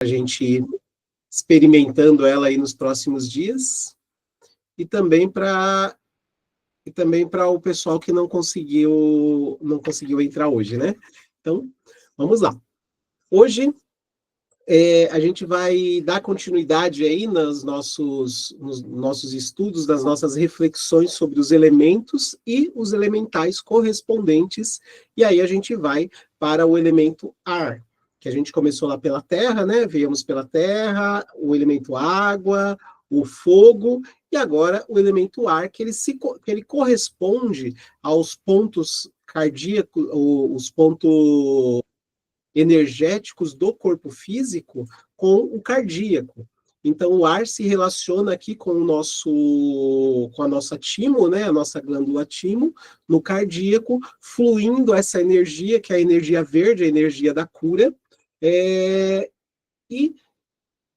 a gente ir experimentando ela aí nos próximos dias, e também para o pessoal que não conseguiu entrar hoje, né? Então, vamos lá. Hoje a gente vai dar continuidade aí nos nossos estudos, das nossas reflexões sobre os elementos e os elementais correspondentes, e aí a gente vai para o elemento ar, que a gente começou lá pela terra, né? Viemos pela terra, o elemento água, o fogo, e agora o elemento ar, que ele corresponde aos pontos cardíacos, os pontos energéticos do corpo físico com o cardíaco. Então, o ar se relaciona aqui com a nossa timo, né, a nossa glândula timo, no cardíaco, fluindo essa energia, que é a energia verde, a energia da cura, e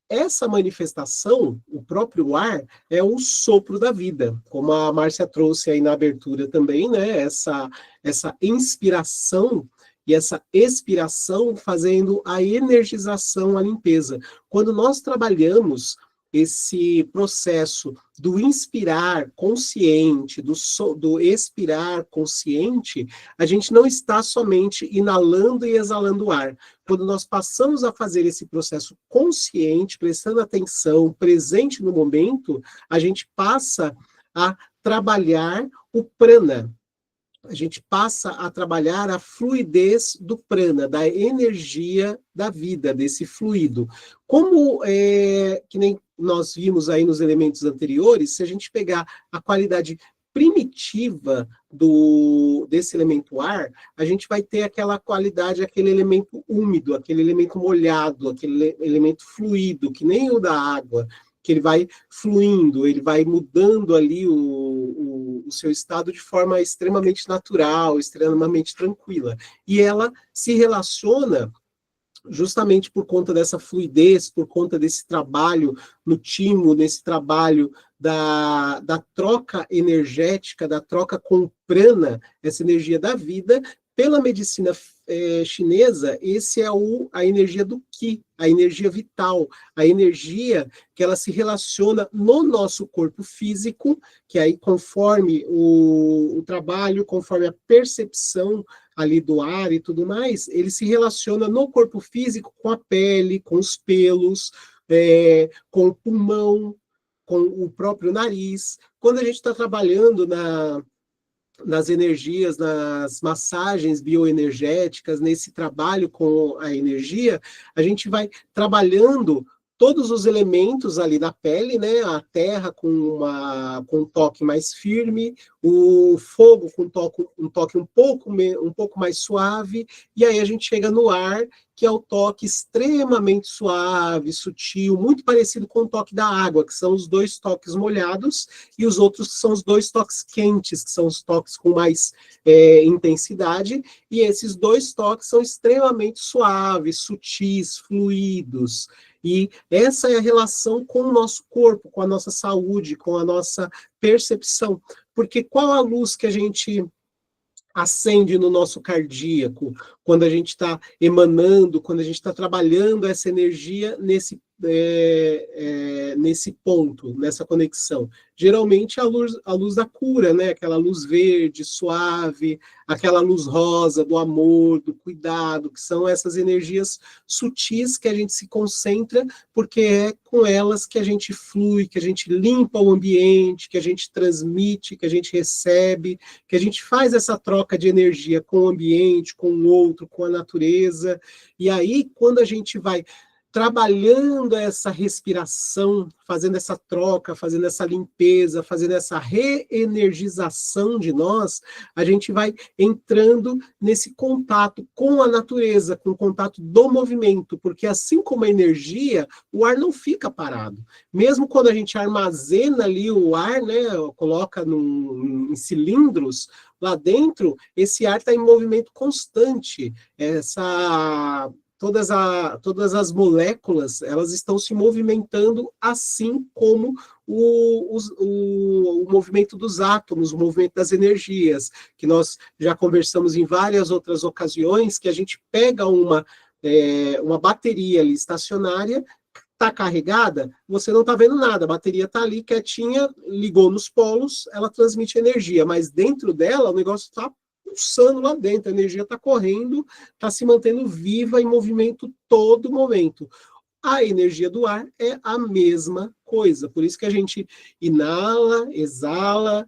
essa manifestação, o próprio ar, é o sopro da vida, como a Márcia trouxe aí na abertura também, né, essa inspiração e essa expiração fazendo a energização, a limpeza. Quando nós trabalhamos esse processo do inspirar consciente, do expirar consciente, a gente não está somente inalando e exalando o ar. Quando nós passamos a fazer esse processo consciente, prestando atenção, presente no momento, a gente passa a trabalhar o prana. A gente passa a trabalhar a fluidez do prana, da energia da vida, desse fluido. Como, que nem nós vimos aí nos elementos anteriores, se a gente pegar a qualidade primitiva desse elemento ar, a gente vai ter aquela qualidade, aquele elemento úmido, aquele elemento molhado, aquele elemento fluido, que nem o da água, que ele vai fluindo, ele vai mudando ali o seu estado de forma extremamente natural, extremamente tranquila. E ela se relaciona justamente por conta dessa fluidez, por conta desse trabalho no timo, nesse trabalho da troca energética, da troca com prana, essa energia da vida. Pela medicina chinesa, esse é a energia do Qi, a energia vital, a energia que ela se relaciona no nosso corpo físico, que aí conforme o trabalho, conforme a percepção ali do ar e tudo mais, ele se relaciona no corpo físico com a pele, com os pelos, com o pulmão, com o próprio nariz. Quando a gente está trabalhando nas energias, nas massagens bioenergéticas, nesse trabalho com a energia, a gente vai trabalhando todos os elementos ali na pele, né? A terra com um toque mais firme, o fogo com um toque um pouco mais suave, e aí a gente chega no ar, que é o toque extremamente suave, sutil, muito parecido com o toque da água, que são os dois toques molhados, e os outros são os dois toques quentes, que são os toques com mais intensidade, e esses dois toques são extremamente suaves, sutis, fluidos. E essa é a relação com o nosso corpo, com a nossa saúde, com a nossa percepção. Porque qual a luz que a gente acende no nosso cardíaco, quando a gente está emanando, quando a gente está trabalhando essa energia nesse ponto, nessa conexão? Geralmente a luz da cura, né? Aquela luz verde, suave, aquela luz rosa do amor, do cuidado, que são essas energias sutis que a gente se concentra, porque é com elas que a gente flui, que a gente limpa o ambiente, que a gente transmite, que a gente recebe, que a gente faz essa troca de energia com o ambiente, com o outro, com a natureza. E aí, quando a gente vai trabalhando essa respiração, fazendo essa troca, fazendo essa limpeza, fazendo essa reenergização de nós, a gente vai entrando nesse contato com a natureza, com o contato do movimento, porque assim como a energia, o ar não fica parado. Mesmo quando a gente armazena ali o ar, né, coloca em cilindros, lá dentro, esse ar está em movimento constante. Todas as moléculas, elas estão se movimentando assim como o movimento dos átomos, o movimento das energias, que nós já conversamos em várias outras ocasiões, que a gente pega uma uma bateria ali estacionária, está carregada, você não está vendo nada, a bateria está ali quietinha, ligou nos polos, ela transmite energia, mas dentro dela o negócio está pulsando lá dentro, a energia está correndo, está se mantendo viva em movimento todo momento. A energia do ar é a mesma coisa, por isso que a gente inala, exala,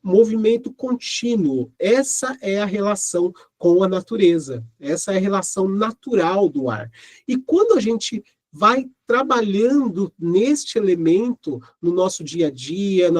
movimento contínuo. Essa é a relação com a natureza, essa é a relação natural do ar. E quando a gente vai trabalhando neste elemento no nosso dia a dia,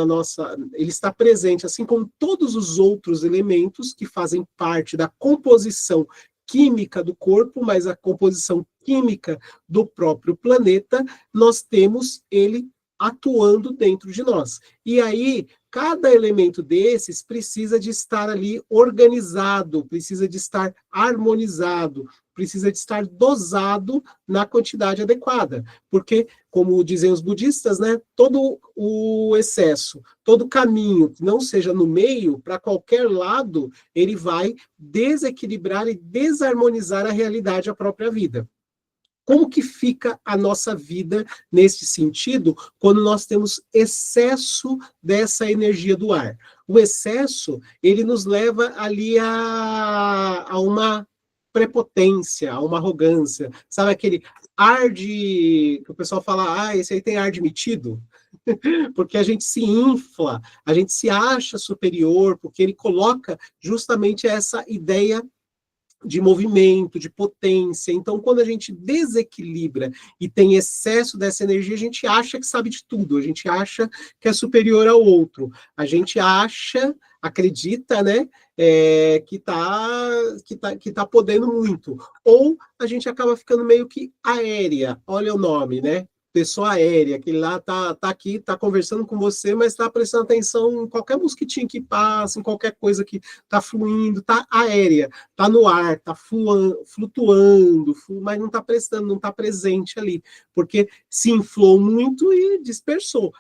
ele está presente, assim como todos os outros elementos que fazem parte da composição química do corpo, mas a composição química do próprio planeta, nós temos ele atuando dentro de nós. E aí, cada elemento desses precisa de estar ali organizado, precisa de estar harmonizado, precisa de estar dosado na quantidade adequada. Porque, como dizem os budistas, né, todo o excesso, todo caminho que não seja no meio, para qualquer lado, ele vai desequilibrar e desarmonizar a realidade, a própria vida. Como que fica a nossa vida nesse sentido quando nós temos excesso dessa energia do ar? O excesso, ele nos leva ali a uma prepotência, a uma arrogância. Sabe aquele ar que o pessoal fala, esse aí tem ar de metido? Porque a gente se infla, a gente se acha superior, porque ele coloca justamente essa ideia de movimento, de potência. Então, quando a gente desequilibra e tem excesso dessa energia, a gente acha que sabe de tudo, a gente acha que é superior ao outro, a gente acha, acredita, né, que tá podendo muito. Ou a gente acaba ficando meio que aérea, olha o nome, né? Pessoa aérea, aquele lá tá aqui, tá conversando com você, mas tá prestando atenção em qualquer mosquitinho que passa, em qualquer coisa que tá fluindo, tá aérea, tá no ar, tá flutuando, mas não tá prestando, não tá presente ali, porque se inflou muito e dispersou.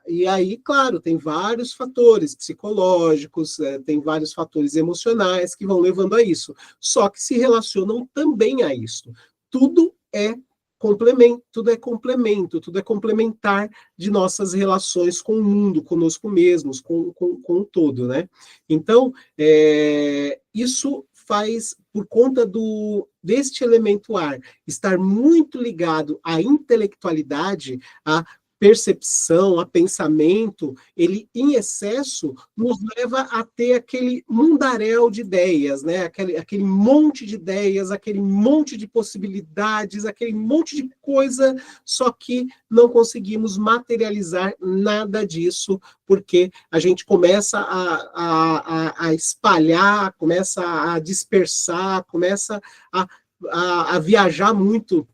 E aí, claro, tem vários fatores psicológicos, tem vários fatores emocionais que vão levando a isso, só que se relacionam também a isso. Tudo é complemento, tudo é complementar de nossas relações com o mundo, conosco mesmos, com o todo, né? Então, isso faz, por conta deste elemento ar, estar muito ligado à intelectualidade, à percepção, a pensamento, ele em excesso nos leva a ter aquele mundaréu de ideias, né? Aquele monte de ideias, aquele monte de possibilidades, aquele monte de coisa, só que não conseguimos materializar nada disso, porque a gente começa a espalhar, começa a dispersar, começa a viajar muito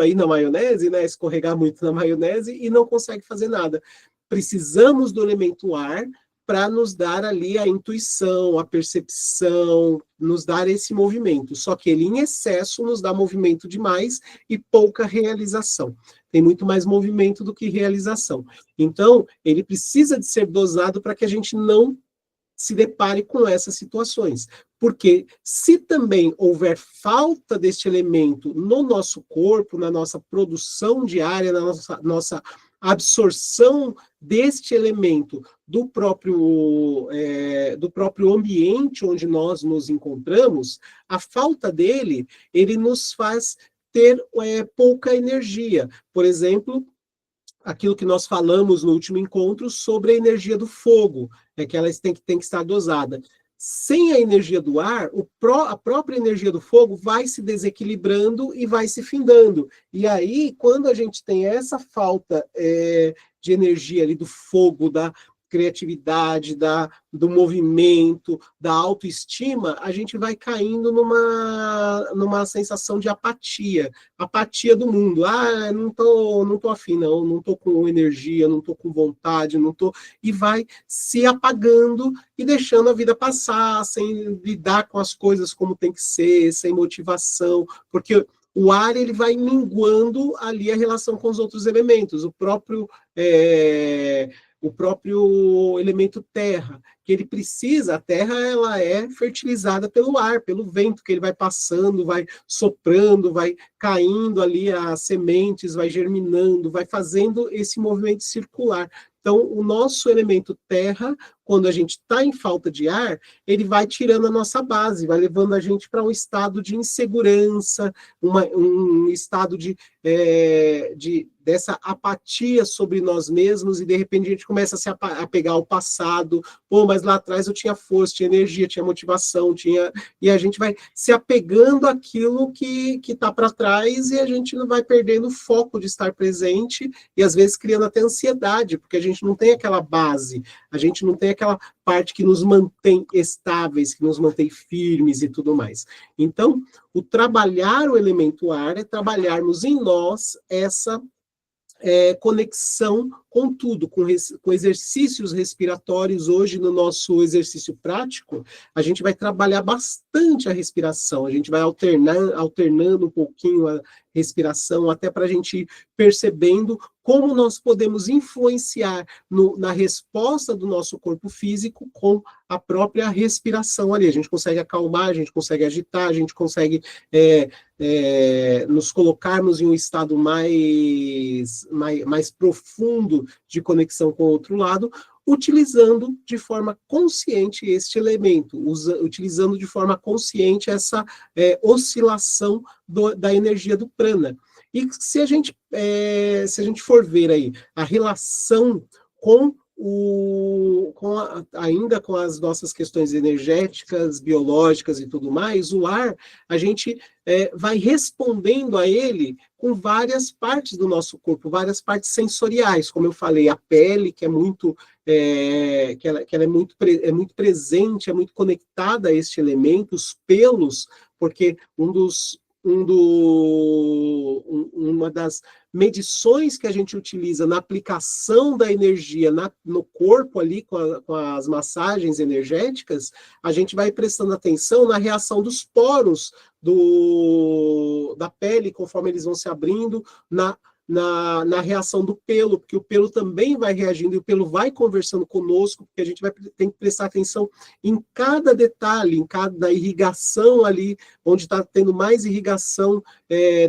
aí na maionese, né, escorregar muito na maionese e não consegue fazer nada. Precisamos do elemento ar para nos dar ali a intuição, a percepção, nos dar esse movimento. Só que ele, em excesso, nos dá movimento demais e pouca realização. Tem muito mais movimento do que realização. Então, ele precisa de ser dosado para que a gente não se depare com essas situações. Porque se também houver falta deste elemento no nosso corpo, na nossa produção diária, na nossa absorção deste elemento do próprio ambiente onde nós nos encontramos, a falta dele, ele nos faz ter pouca energia. Por exemplo, aquilo que nós falamos no último encontro sobre a energia do fogo, que ela tem que estar dosada. Sem a energia do ar, a própria energia do fogo vai se desequilibrando e vai se findando. E aí, quando a gente tem essa falta de energia ali do fogo, da criatividade, do movimento, da autoestima, a gente vai caindo numa sensação de apatia do mundo. Não tô afim, não tô com energia, não tô com vontade, não tô... E vai se apagando e deixando a vida passar, sem lidar com as coisas como tem que ser, sem motivação, porque o ar ele vai minguando ali a relação com os outros elementos. O próprio o próprio elemento terra, que ele precisa, a terra ela é fertilizada pelo ar, pelo vento, que ele vai passando, vai soprando, vai caindo ali as sementes, vai germinando, vai fazendo esse movimento circular. Então, o nosso elemento terra, quando a gente está em falta de ar, ele vai tirando a nossa base, vai levando a gente para um estado de insegurança, um estado dessa apatia sobre nós mesmos, e de repente a gente começa a pegar o passado. Pô, mas lá atrás eu tinha força, tinha energia, tinha motivação, e a gente vai se apegando àquilo que está para trás, e a gente não vai perdendo o foco de estar presente, e às vezes criando até ansiedade, porque a gente não tem aquela base, a gente não tem aquela parte que nos mantém estáveis, que nos mantém firmes e tudo mais. Então, o trabalhar o elemento ar é trabalharmos em nós essa conexão com tudo, com exercícios respiratórios. Hoje, no nosso exercício prático, a gente vai trabalhar bastante a respiração, a gente vai alternando um pouquinho a respiração, até para a gente ir percebendo como nós podemos influenciar na resposta do nosso corpo físico com a própria respiração ali. A gente consegue acalmar, a gente consegue agitar, a gente consegue nos colocarmos em um estado mais profundo de conexão com o outro lado, utilizando de forma consciente este elemento, utilizando de forma consciente essa oscilação da energia do prana. E se a gente for ver aí a relação ainda com as nossas questões energéticas, biológicas e tudo mais, o ar, a gente vai respondendo a ele com várias partes do nosso corpo, várias partes sensoriais, como eu falei, a pele, que é muito, que ela é muito presente, é muito conectada a este elemento, os pelos, porque uma das medições que a gente utiliza na aplicação da energia no corpo ali, com as massagens energéticas, a gente vai prestando atenção na reação dos poros da pele, conforme eles vão se abrindo, na reação do pelo, porque o pelo também vai reagindo, e o pelo vai conversando conosco, porque a gente tem que prestar atenção em cada detalhe, em cada irrigação ali, onde está tendo mais irrigação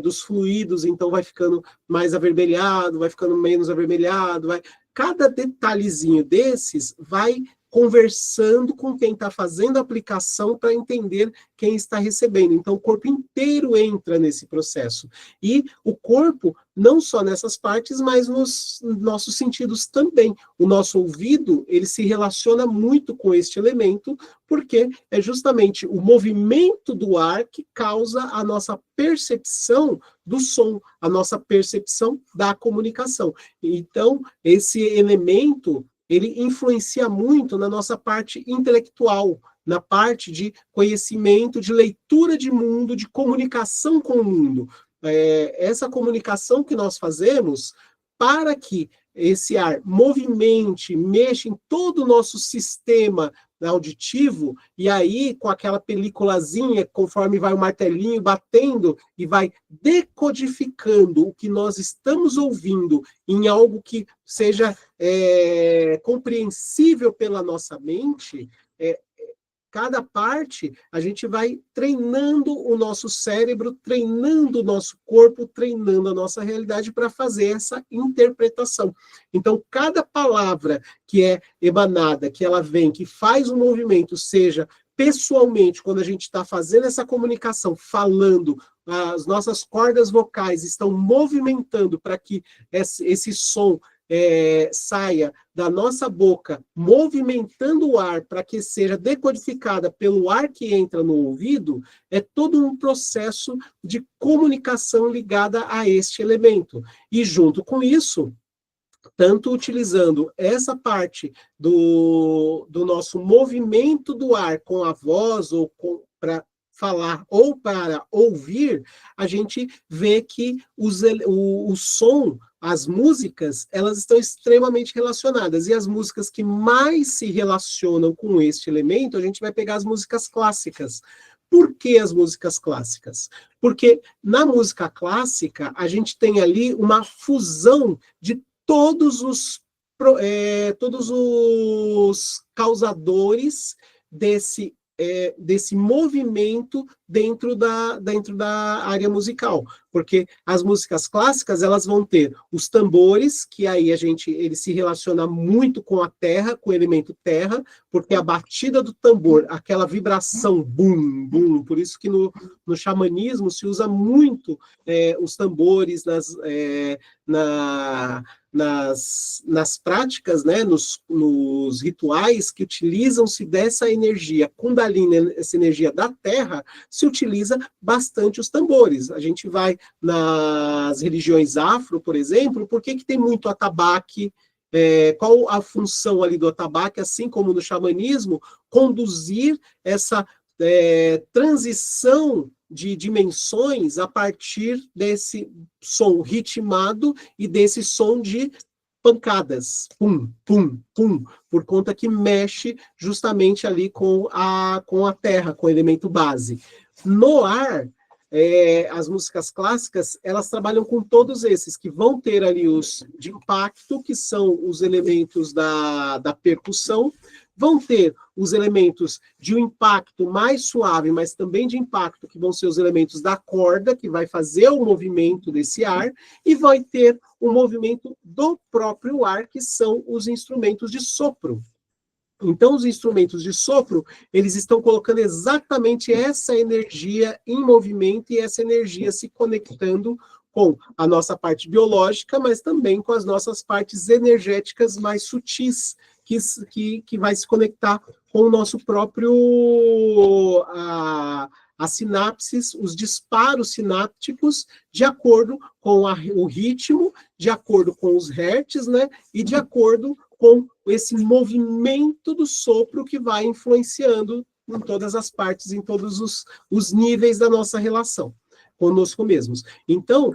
dos fluidos, então vai ficando mais avermelhado, vai ficando menos avermelhado, cada detalhezinho desses vai conversando com quem está fazendo a aplicação para entender quem está recebendo. Então, o corpo inteiro entra nesse processo. E o corpo, não só nessas partes, mas nos nossos sentidos também. O nosso ouvido, ele se relaciona muito com este elemento, porque é justamente o movimento do ar que causa a nossa percepção do som, a nossa percepção da comunicação. Então, esse elemento, ele influencia muito na nossa parte intelectual, na parte de conhecimento, de leitura de mundo, de comunicação com o mundo. Essa comunicação que nós fazemos, para que esse ar movimente, mexa em todo o nosso sistema auditivo, e aí, com aquela peliculazinha, conforme vai o martelinho batendo, e vai decodificando o que nós estamos ouvindo em algo que seja compreensível pela nossa mente, cada parte, a gente vai treinando o nosso cérebro, treinando o nosso corpo, treinando a nossa realidade para fazer essa interpretação. Então, cada palavra que é emanada, que ela vem, que faz um movimento, seja pessoalmente, quando a gente está fazendo essa comunicação, falando, as nossas cordas vocais estão movimentando para que esse som saia da nossa boca, movimentando o ar para que seja decodificada pelo ar que entra no ouvido, é todo um processo de comunicação ligada a este elemento. E junto com isso, tanto utilizando essa parte do nosso movimento do ar com a voz, ou para falar ou para ouvir, a gente vê que o som, as músicas, elas estão extremamente relacionadas. E as músicas que mais se relacionam com este elemento, a gente vai pegar as músicas clássicas. Por que as músicas clássicas? Porque na música clássica, a gente tem ali uma fusão de todos os todos os causadores desse movimento dentro da área musical, porque as músicas clássicas elas vão ter os tambores, que aí ele se relaciona muito com a terra, com o elemento terra, porque a batida do tambor, aquela vibração, bum, bum, por isso que no xamanismo se usa muito os tambores nas práticas, né, nos rituais que utilizam-se dessa energia Kundalini, essa energia da terra, se utiliza bastante os tambores. A gente vai nas religiões afro, por exemplo, por que tem muito atabaque? Qual a função ali do atabaque, assim como no xamanismo, conduzir essa transição de dimensões a partir desse som ritmado e desse som de pancadas, pum, pum, pum, por conta que mexe justamente ali com a terra, com o elemento base. No ar, as músicas clássicas, elas trabalham com todos esses, que vão ter ali os de impacto, que são os elementos da percussão, vão ter os elementos de um impacto mais suave, mas também de impacto, que vão ser os elementos da corda, que vai fazer o movimento desse ar, e vai ter o movimento do próprio ar, que são os instrumentos de sopro. Então, os instrumentos de sopro, eles estão colocando exatamente essa energia em movimento e essa energia se conectando com a nossa parte biológica, mas também com as nossas partes energéticas mais sutis, que vai se conectar com o nosso próprio as sinapses, os disparos sinápticos, de acordo com o ritmo, de acordo com os hertz, né? E de acordo com esse movimento do sopro que vai influenciando em todas as partes, em todos os níveis da nossa relação conosco mesmos. Então,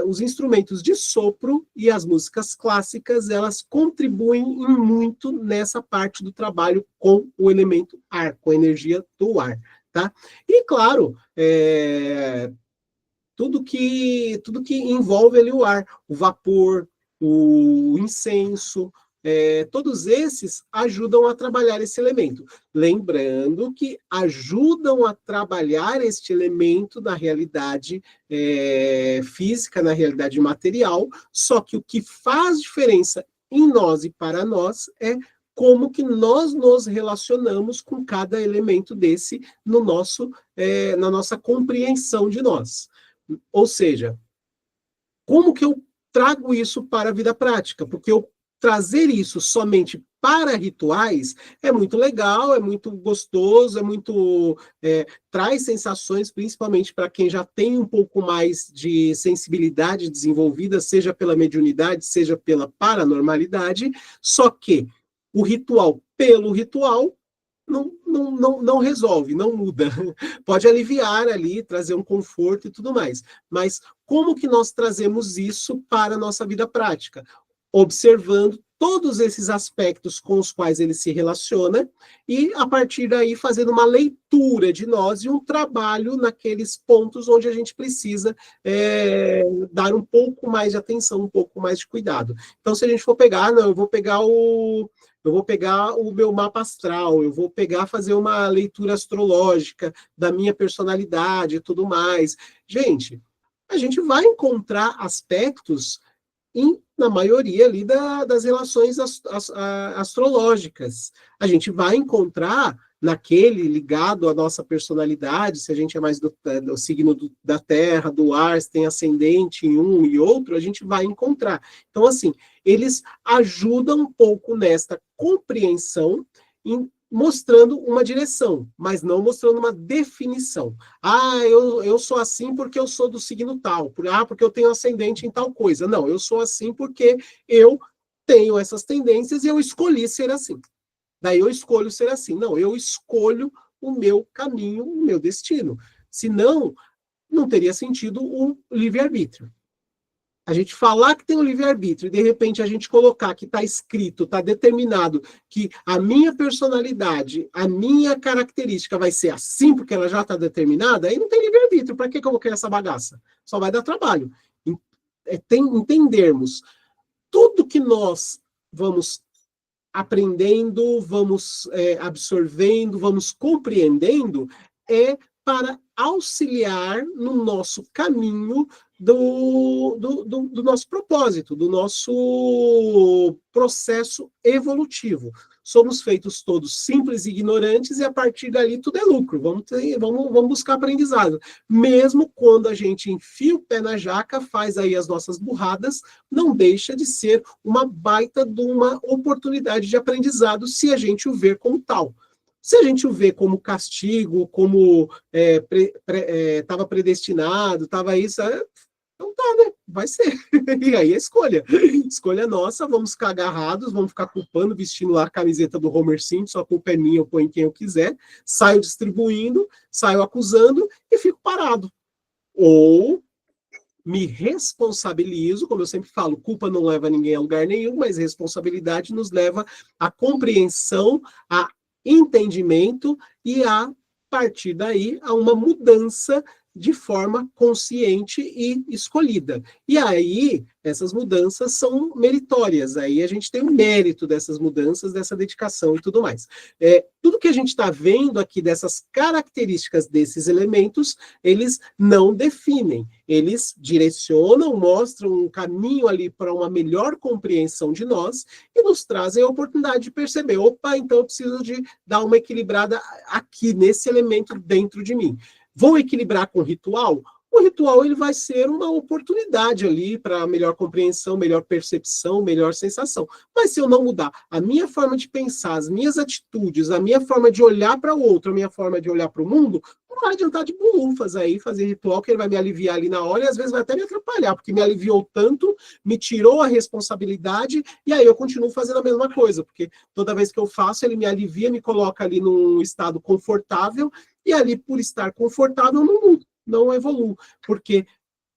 os instrumentos de sopro e as músicas clássicas, elas contribuem muito nessa parte do trabalho com o elemento ar, com a energia do ar, tá? E, claro, tudo que envolve ali o ar, o vapor, o incenso, todos esses ajudam a trabalhar esse elemento. Lembrando que ajudam a trabalhar este elemento na realidade física, na realidade material, só que o que faz diferença em nós e para nós é como que nós nos relacionamos com cada elemento desse na nossa compreensão de nós. Ou seja, como que eu trago isso para a vida prática? Porque eu trazer isso somente para rituais é muito legal, é muito gostoso, traz sensações, principalmente para quem já tem um pouco mais de sensibilidade desenvolvida, seja pela mediunidade, seja pela paranormalidade, só que o ritual pelo ritual não resolve, não muda. Pode aliviar ali, trazer um conforto e tudo mais. Mas como que nós trazemos isso para a nossa vida prática? Observando todos esses aspectos com os quais ele se relaciona e, a partir daí, fazendo uma leitura de nós e um trabalho naqueles pontos onde a gente precisa dar um pouco mais de atenção, um pouco mais de cuidado. Então, se a gente for pegar, eu vou pegar o meu mapa astral, eu vou fazer uma leitura astrológica da minha personalidade e tudo mais. Gente, a gente vai encontrar aspectos na maioria ali das relações astrológicas. A gente vai encontrar naquele ligado à nossa personalidade, se a gente é mais do signo da terra, do ar, se tem ascendente em um e outro, a gente vai encontrar. Então, assim, eles ajudam um pouco nesta compreensão, mostrando uma direção, mas não mostrando uma definição. Eu sou assim porque eu sou do signo tal, porque eu tenho ascendente em tal coisa. Não, eu sou assim porque eu tenho essas tendências e eu escolhi ser assim. Daí eu escolho ser assim. Não, eu escolho o meu caminho, o meu destino. Senão, não teria sentido o livre-arbítrio. A gente falar que tem o livre-arbítrio e, de repente, a gente colocar que está escrito, está determinado que a minha personalidade, a minha característica vai ser assim, porque ela já está determinada, aí não tem livre-arbítrio. Para que eu vou querer essa bagaça? Só vai dar trabalho. Entendermos tudo que nós vamos aprendendo, vamos absorvendo, vamos compreendendo, é para auxiliar no nosso caminho do nosso propósito, do nosso processo evolutivo. Somos feitos todos simples e ignorantes, e a partir dali tudo é lucro. Vamos buscar aprendizado. Mesmo quando a gente enfia o pé na jaca, faz aí as nossas burradas, não deixa de ser uma baita de uma oportunidade de aprendizado, se a gente o ver como tal. Se a gente o vê como castigo, como estava predestinado, estava isso, então tá, né? Vai ser. E aí a escolha. Escolha nossa, vamos ficar agarrados, vamos ficar culpando, vestindo lá a camiseta do Homer Simpson, a culpa é minha, eu ponho quem eu quiser, saio distribuindo, saio acusando e fico parado. Ou me responsabilizo, como eu sempre falo, culpa não leva ninguém a lugar nenhum, mas responsabilidade nos leva à compreensão, a entendimento e a partir daí a uma mudança de forma consciente e escolhida. E aí, essas mudanças são meritórias, aí a gente tem o mérito dessas mudanças, dessa dedicação e tudo mais. Tudo que a gente está vendo aqui dessas características desses elementos, eles não definem, eles direcionam, mostram um caminho ali para uma melhor compreensão de nós e nos trazem a oportunidade de perceber, opa, então eu preciso de dar uma equilibrada aqui, nesse elemento dentro de mim. Vou equilibrar com o ritual? O ritual ele vai ser uma oportunidade ali para melhor compreensão, melhor percepção, melhor sensação. Mas se eu não mudar a minha forma de pensar, as minhas atitudes, a minha forma de olhar para o outro, a minha forma de olhar para o mundo, não vai adiantar de bulufas aí fazer ritual, que ele vai me aliviar ali na hora e às vezes vai até me atrapalhar, porque me aliviou tanto, me tirou a responsabilidade e aí eu continuo fazendo a mesma coisa, porque toda vez que eu faço, ele me alivia, me coloca ali num estado confortável e ali, por estar confortável, não mudo, não evoluo. Porque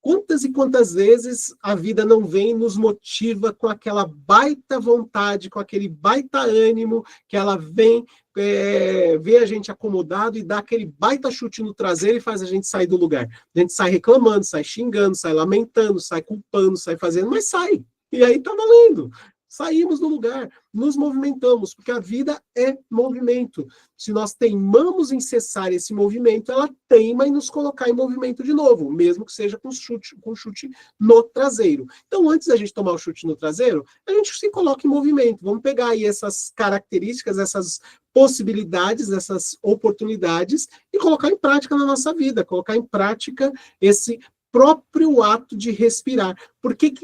quantas e quantas vezes a vida não vem e nos motiva com aquela baita vontade, com aquele baita ânimo, que ela vem, vê a gente acomodado e dá aquele baita chute no traseiro e faz a gente sair do lugar. A gente sai reclamando, sai xingando, sai lamentando, sai culpando, sai fazendo, mas sai. E aí tá valendo. Saímos do lugar, nos movimentamos, porque a vida é movimento. Se nós teimamos em cessar esse movimento, ela teima em nos colocar em movimento de novo, mesmo que seja com chute no traseiro. Então, antes da gente tomar o chute no traseiro, a gente se coloca em movimento. Vamos pegar aí essas características, essas possibilidades, essas oportunidades e colocar em prática na nossa vida, colocar em prática esse próprio ato de respirar. Por que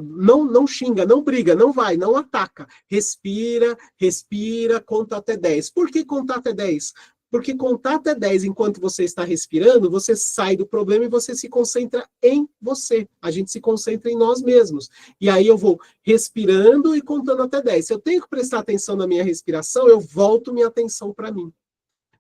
não xinga, não briga, não vai, não ataca. Respira, respira, conta até 10. Por que contar até 10? Porque contar até 10 enquanto você está respirando, você sai do problema e você se concentra em você. A gente se concentra em nós mesmos. E aí eu vou respirando e contando até 10. Se eu tenho que prestar atenção na minha respiração, eu volto minha atenção para mim.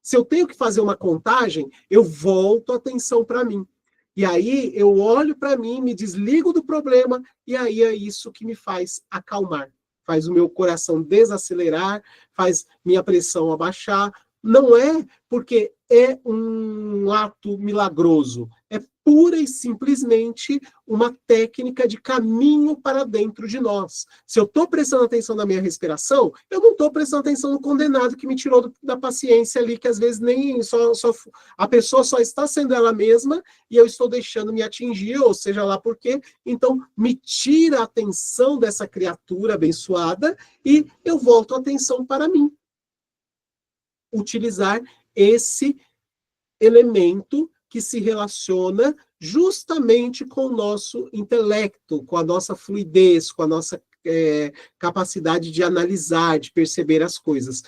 Se eu tenho que fazer uma contagem, eu volto a atenção para mim. E aí eu olho para mim, me desligo do problema, e aí é isso que me faz acalmar. Faz o meu coração desacelerar, faz minha pressão abaixar. Não é porque é um ato milagroso, é pura e simplesmente uma técnica de caminho para dentro de nós. Se eu estou prestando atenção na minha respiração, eu não estou prestando atenção no condenado que me tirou da paciência ali, que às vezes nem a pessoa só está sendo ela mesma e eu estou deixando me atingir, ou seja lá por quê. Então, me tira a atenção dessa criatura abençoada e eu volto a atenção para mim. Utilizar esse elemento que se relaciona justamente com o nosso intelecto, com a nossa fluidez, com a nossa capacidade de analisar, de perceber as coisas.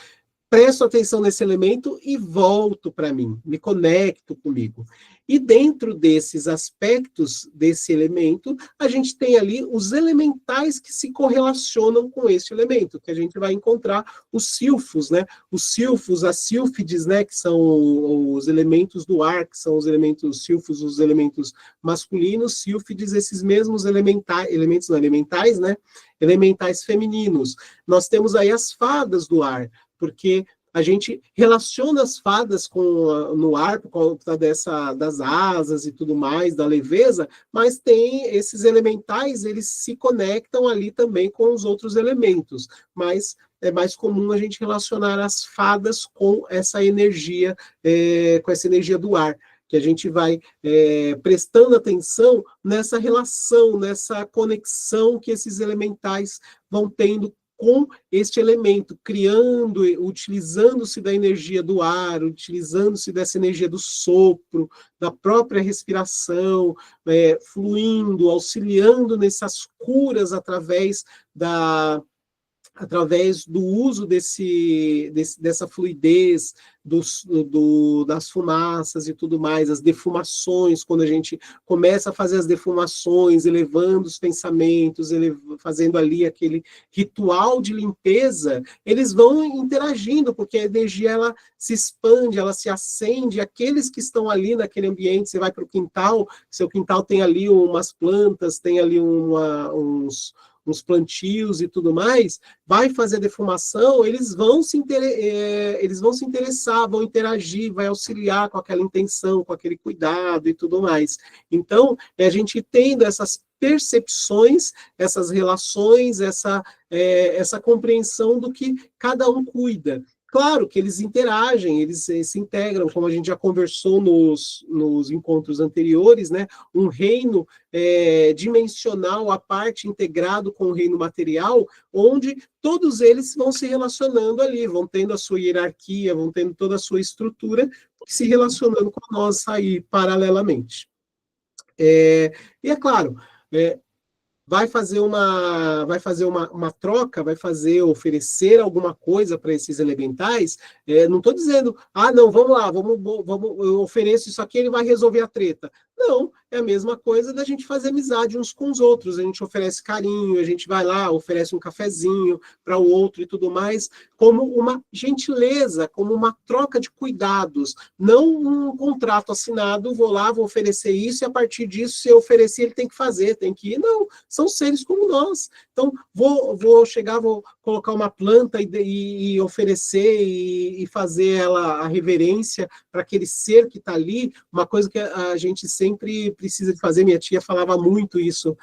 Presto atenção nesse elemento e volto para mim, me conecto comigo. E dentro desses aspectos desse elemento, a gente tem ali os elementais que se correlacionam com esse elemento, que a gente vai encontrar os silfos, né? Os silfos, as sílfides, né? Que são os elementos do ar, que são os elementos silfos, os elementos masculinos, sílfides, esses mesmos elementos não elementais, né? Elementais femininos. Nós temos aí as fadas do ar, porque a gente relaciona as fadas no ar, por conta das asas e tudo mais, da leveza, mas tem esses elementais, eles se conectam ali também com os outros elementos, mas é mais comum a gente relacionar as fadas com essa energia, do ar, que a gente vai prestando atenção nessa relação, nessa conexão que esses elementais vão tendo com este elemento, criando, utilizando-se da energia do ar, utilizando-se dessa energia do sopro, da própria respiração, fluindo, auxiliando nessas curas através do uso dessa fluidez, das fumaças e tudo mais, as defumações, quando a gente começa a fazer as defumações, elevando os pensamentos, fazendo ali aquele ritual de limpeza, eles vão interagindo, porque a energia ela se expande, ela se acende, aqueles que estão ali naquele ambiente, você vai para o quintal, seu quintal tem ali umas plantas, tem ali uns plantios e tudo mais, vai fazer a defumação, eles vão se interessar, vão interagir, vai auxiliar com aquela intenção, com aquele cuidado e tudo mais. Então, a gente tendo essas percepções, essas relações, essa compreensão do que cada um cuida. Claro que eles interagem, eles se integram, como a gente já conversou nos encontros anteriores, né? Um reino dimensional à parte, integrado com o reino material, onde todos eles vão se relacionando ali, vão tendo a sua hierarquia, vão tendo toda a sua estrutura, se relacionando com nós aí paralelamente. E é claro, vai fazer uma troca, oferecer alguma coisa para esses elementais, não estou dizendo, não, vamos lá, vamos, eu ofereço isso aqui, ele vai resolver a treta. Não, é a mesma coisa da gente fazer amizade uns com os outros, a gente oferece carinho, a gente vai lá, oferece um cafezinho para o outro e tudo mais, como uma gentileza, como uma troca de cuidados, não um contrato assinado, vou lá, vou oferecer isso, e a partir disso, se eu oferecer, ele tem que fazer, tem que ir. Não, são seres como nós. Então, vou chegar, vou colocar uma planta e oferecer e fazer a reverência para aquele ser que está ali, uma coisa que a gente sempre precisa de fazer, minha tia falava muito isso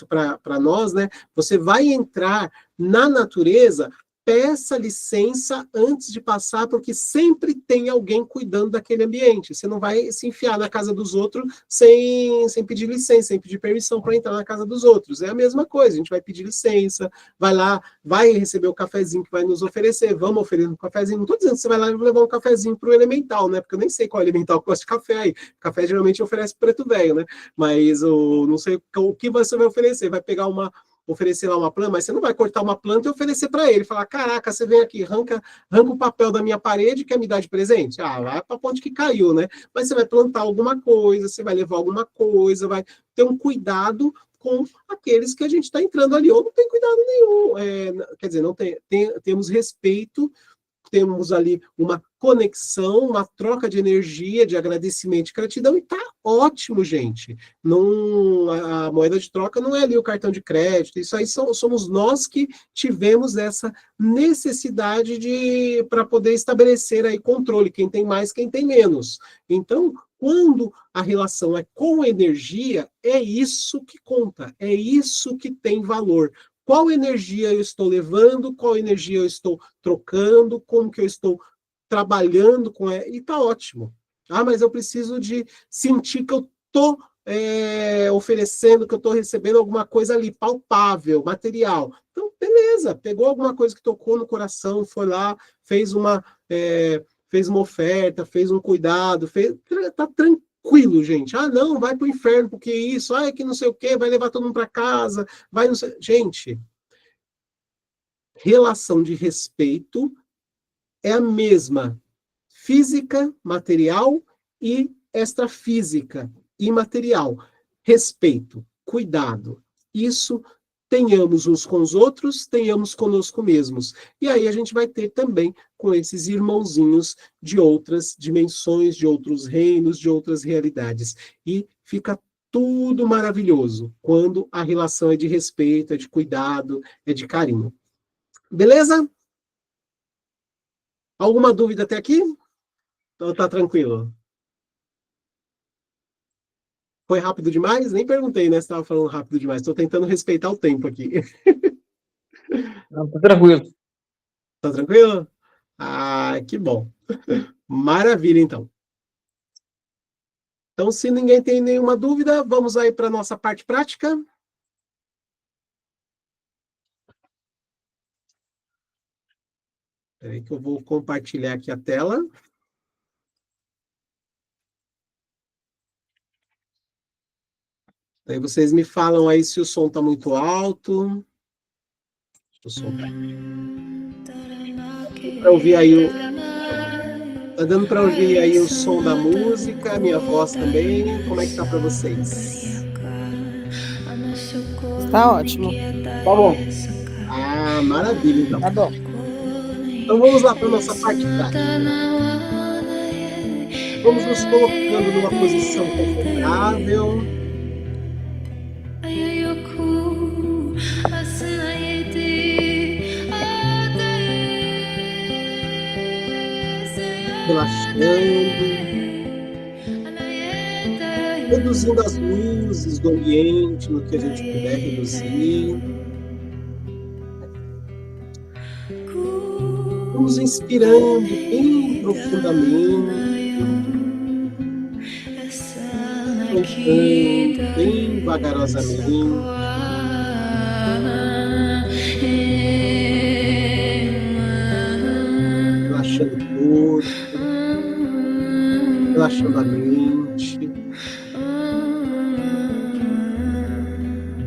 para nós, né? Você vai entrar na natureza, peça licença antes de passar, porque sempre tem alguém cuidando daquele ambiente. Você não vai se enfiar na casa dos outros sem pedir licença, sem pedir permissão para entrar na casa dos outros. É a mesma coisa, a gente vai pedir licença, vai lá, vai receber o cafezinho que vai nos oferecer, vamos oferecer um cafezinho. Não estou dizendo que você vai lá e levar um cafezinho para o elemental, né? Porque eu nem sei qual elemental que gosta de café aí. Café geralmente oferece preto velho, né? Mas não sei o que você vai oferecer. Vai pegar oferecer lá uma planta, mas você não vai cortar uma planta e oferecer para ele, falar, caraca, você vem aqui, arranca o papel da minha parede, quer me dar de presente? Vai para a ponte que caiu, né? Mas você vai plantar alguma coisa, você vai levar alguma coisa, vai ter um cuidado com aqueles que a gente está entrando ali, ou não tem cuidado nenhum, quer dizer, não temos respeito, temos ali uma conexão, uma troca de energia, de agradecimento, de gratidão, e tá ótimo, gente. Não, a moeda de troca não é ali o cartão de crédito, isso aí somos nós que tivemos essa necessidade para poder estabelecer aí controle, quem tem mais, quem tem menos. Então, quando a relação é com energia, é isso que conta, é isso que tem valor. Qual energia eu estou levando, qual energia eu estou trocando, como que eu estou trabalhando com ela, e tá ótimo. Mas eu preciso de sentir que eu estou oferecendo, que eu estou recebendo alguma coisa ali, palpável, material. Então, beleza, pegou alguma coisa que tocou no coração, foi lá, fez uma oferta, fez um cuidado, tá tranquilo, gente. Não, vai para o inferno, porque isso, é que não sei o quê, vai levar todo mundo para casa, vai não sei... Gente, relação de respeito é a mesma física, material e extrafísica, imaterial. Respeito, cuidado. Isso tenhamos uns com os outros, tenhamos conosco mesmos. E aí a gente vai ter também com esses irmãozinhos de outras dimensões, de outros reinos, de outras realidades. E fica tudo maravilhoso quando a relação é de respeito, é de cuidado, é de carinho. Beleza? Alguma dúvida até aqui? Então tá tranquilo. Foi rápido demais? Nem perguntei, né? Se estava falando rápido demais. Estou tentando respeitar o tempo aqui. Não, tá tranquilo. Tá tranquilo? Ah, que bom. Maravilha, então. Então, se ninguém tem nenhuma dúvida, vamos aí para a nossa parte prática. Espera aí que eu vou compartilhar aqui a tela. Aí vocês me falam aí se o som está muito alto. O som tá para ouvir aí tá dando para ouvir aí o som da música, minha voz também. Como é que tá para vocês? Tá ótimo. Tá bom. Ah, maravilha, então. Tá bom. Então vamos lá para a nossa parte prática. Vamos nos colocando numa posição confortável. Relaxando, reduzindo as luzes do ambiente no que a gente puder reduzir. Vamos inspirando bem profundamente, soltando bem vagarosamente. Relaxando o corpo, relaxando a mente,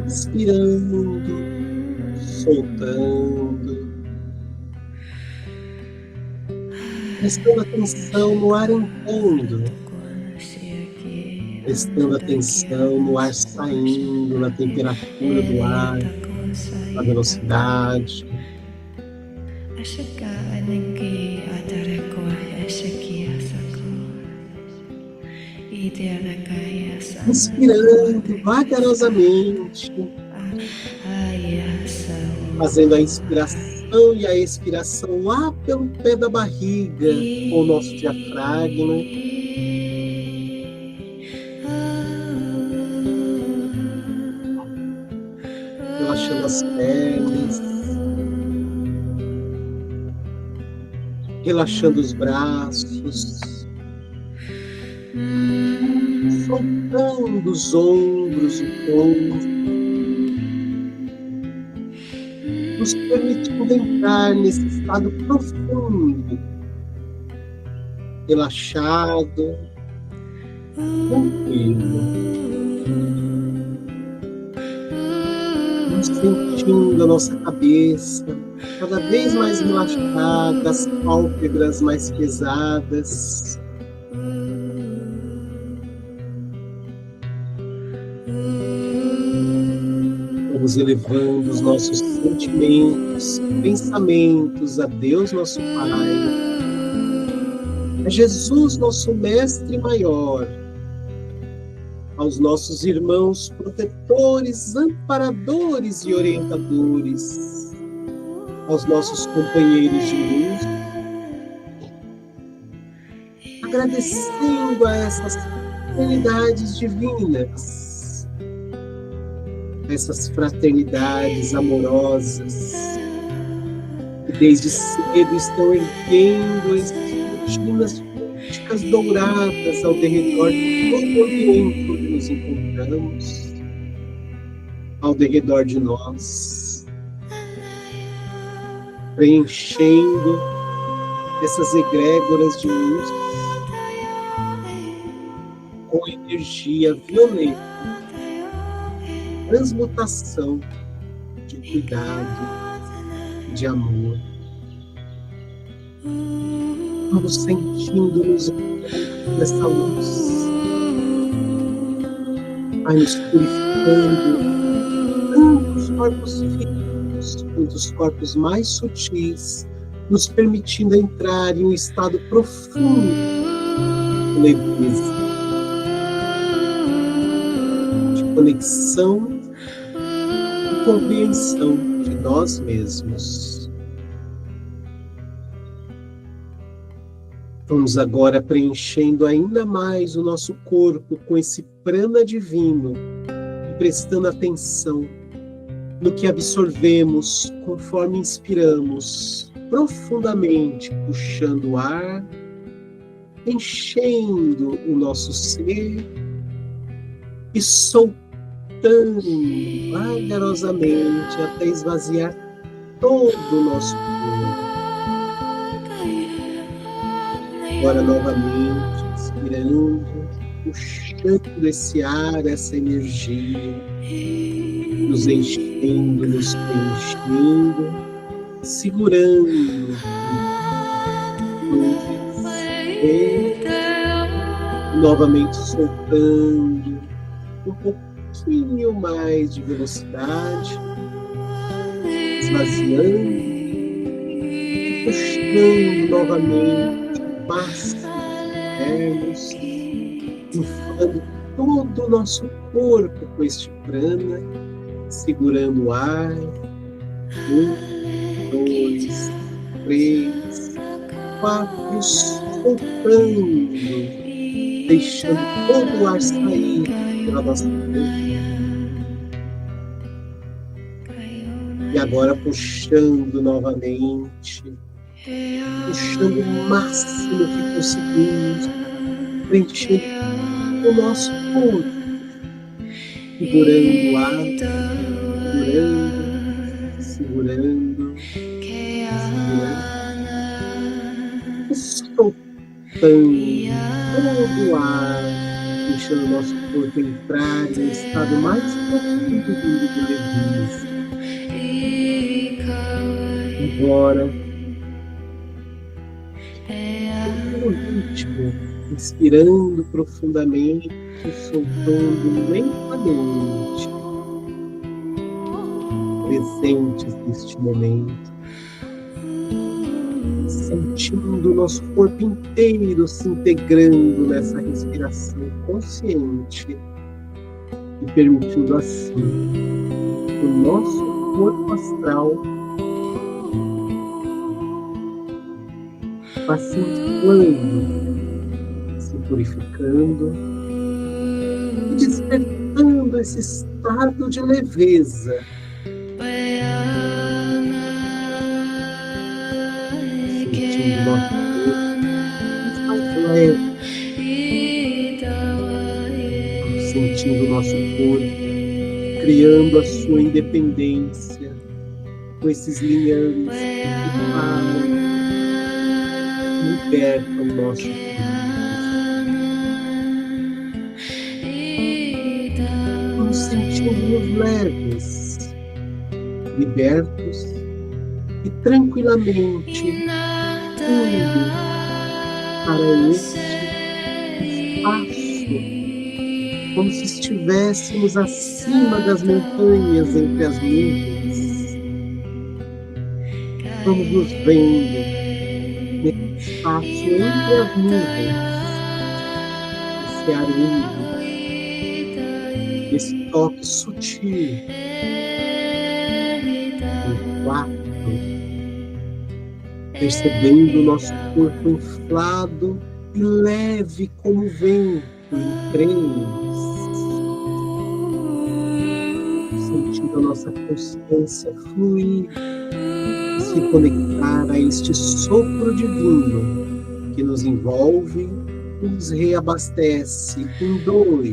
inspirando, soltando, prestando atenção no ar entrando, prestando atenção no ar saindo, na temperatura do ar, na velocidade. Inspirando vagarosamente, fazendo a inspiração e a expiração lá pelo pé da barriga, com o nosso diafragma. Relaxando as pernas, relaxando os braços, soltando os ombros, o corpo, nos permitindo entrar nesse estado profundo, relaxado, tranquilo, nos sentindo a nossa cabeça cada vez mais relaxada, as pálpebras mais pesadas. Vamos elevando os nossos sentimentos, pensamentos a Deus, nosso Pai, a Jesus, nosso Mestre Maior, aos nossos irmãos protetores, amparadores e orientadores, aos nossos companheiros de luz, agradecendo a essas fraternidades divinas, essas fraternidades amorosas, que desde cedo estão erguendo essas cortinas místicas douradas ao derredor de todo o ambiente onde nos encontramos, ao derredor de nós, preenchendo essas egrégoras de luz com energia violenta, transmutação de cuidado, de amor. Vamos sentindo-nos nessa luz, vai nos purificando, tanto os corpos físicos quanto os corpos mais sutis, nos permitindo entrar em um estado profundo de leveza, de conexão e compreensão de nós mesmos. Vamos agora preenchendo ainda mais o nosso corpo com esse prana divino e prestando atenção no que absorvemos conforme inspiramos profundamente, puxando o ar, enchendo o nosso ser e soltando vagarosamente até esvaziar todo o nosso corpo. Agora novamente, inspirando, puxando esse ar, essa energia, nos enchendo, nos preenchendo, segurando e novamente soltando um pouquinho mais de velocidade, esvaziando, puxando novamente máximo internos, inflando todo o nosso corpo com este prana, segurando o ar. 1, 2, 3, 4, soltando, deixando todo o ar sair pela nossa boca. E agora puxando novamente, puxando o máximo que conseguimos, preenchendo o nosso corpo, segurando o ar, segurando, e soltando todo o ar, deixando o nosso corpo entrar em um estado mais profundo de leveza. Agora, no ritmo, inspirando profundamente, soltando lentamente, presentes neste momento, sentindo o nosso corpo inteiro se integrando nessa respiração consciente e permitindo assim o nosso corpo astral vá se inflando, se purificando e despertando esse estado de leveza. Sentindo nosso corpo mais leve, sentindo o nosso corpo criando a sua independência com esses liames que param, libertam o nosso corpo. Nos sentimos leves, libertos e tranquilamente indo para esse espaço, como se estivéssemos acima das montanhas, entre as nuvens. Vamos nos vendo nesse espaço entre as nuvens, esse ar úmido, esse toque sutil, em 4, percebendo o nosso corpo inflado e leve como vento em 3, sentindo a nossa consciência fluir e se conectar a este sopro divino que nos envolve e nos reabastece em 2.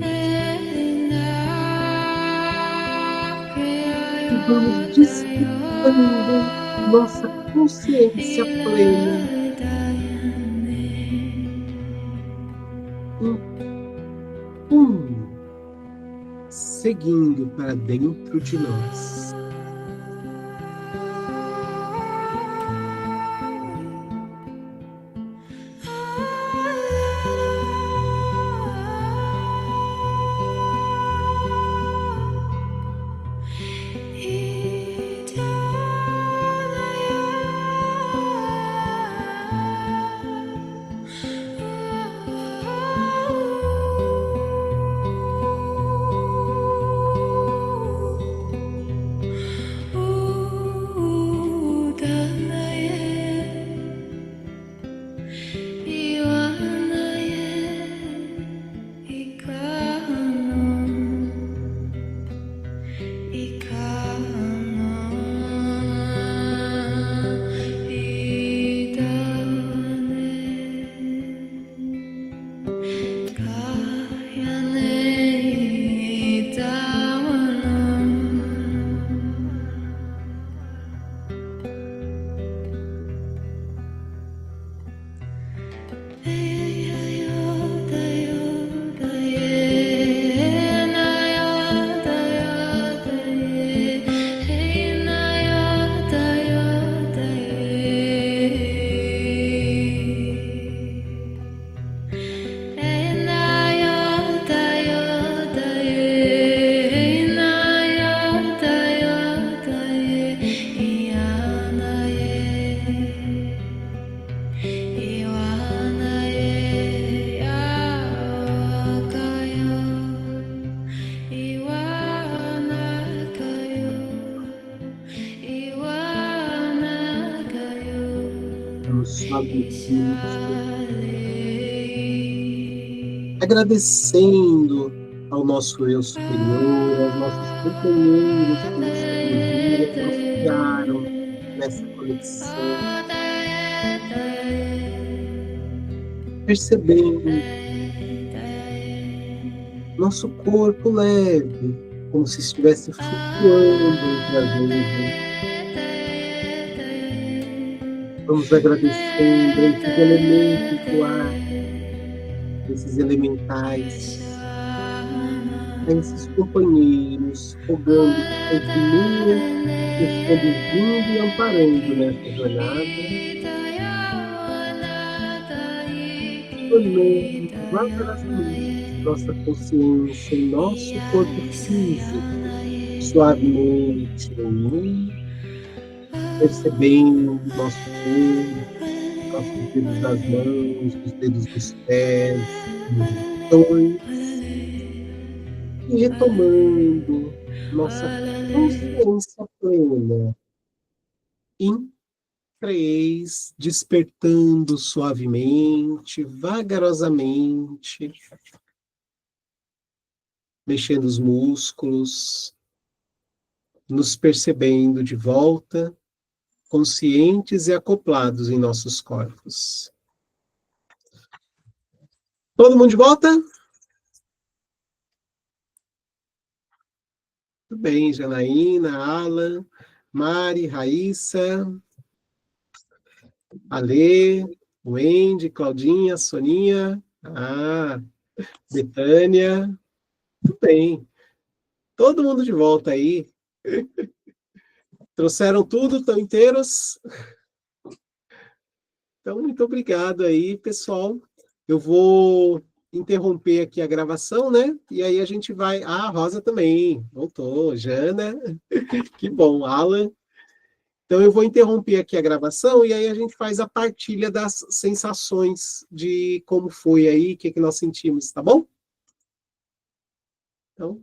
E vamos despertando nossa consciência plena em 1, seguindo para dentro de nós. agradecendo ao nosso eu superior, aos nossos companheiros que nos conduziram, que nos guiaram nessa conexão, percebendo nosso corpo leve, como se estivesse flutuando entre as nuvens. Vamos agradecendo a esses elementos do ar, esses elementais, a esses companheiros, rogando que continuem nos conduzindo e amparando nessa jornada, tornando vagarosamente nossa consciência em nosso corpo físico, suavemente em percebendo nosso corpo, nossos dedos das mãos, os dedos dos pés, os botões, e retomando nossa consciência plena em 3, despertando suavemente, vagarosamente, mexendo os músculos, nos percebendo de volta, conscientes e acoplados em nossos corpos. Todo mundo de volta? Tudo bem, Janaína, Alan, Mari, Raíssa, Alê, Wendy, Claudinha, Soninha, Betânia, tudo bem. Todo mundo de volta aí. Trouxeram tudo, estão inteiros? Então, muito obrigado aí, pessoal. Eu vou interromper aqui a gravação, né? E aí a gente vai... a Rosa também, voltou. Jana, que bom. Alan. Então, eu vou interromper aqui a gravação e aí a gente faz a partilha das sensações de como foi aí, o que nós sentimos, tá bom? Então,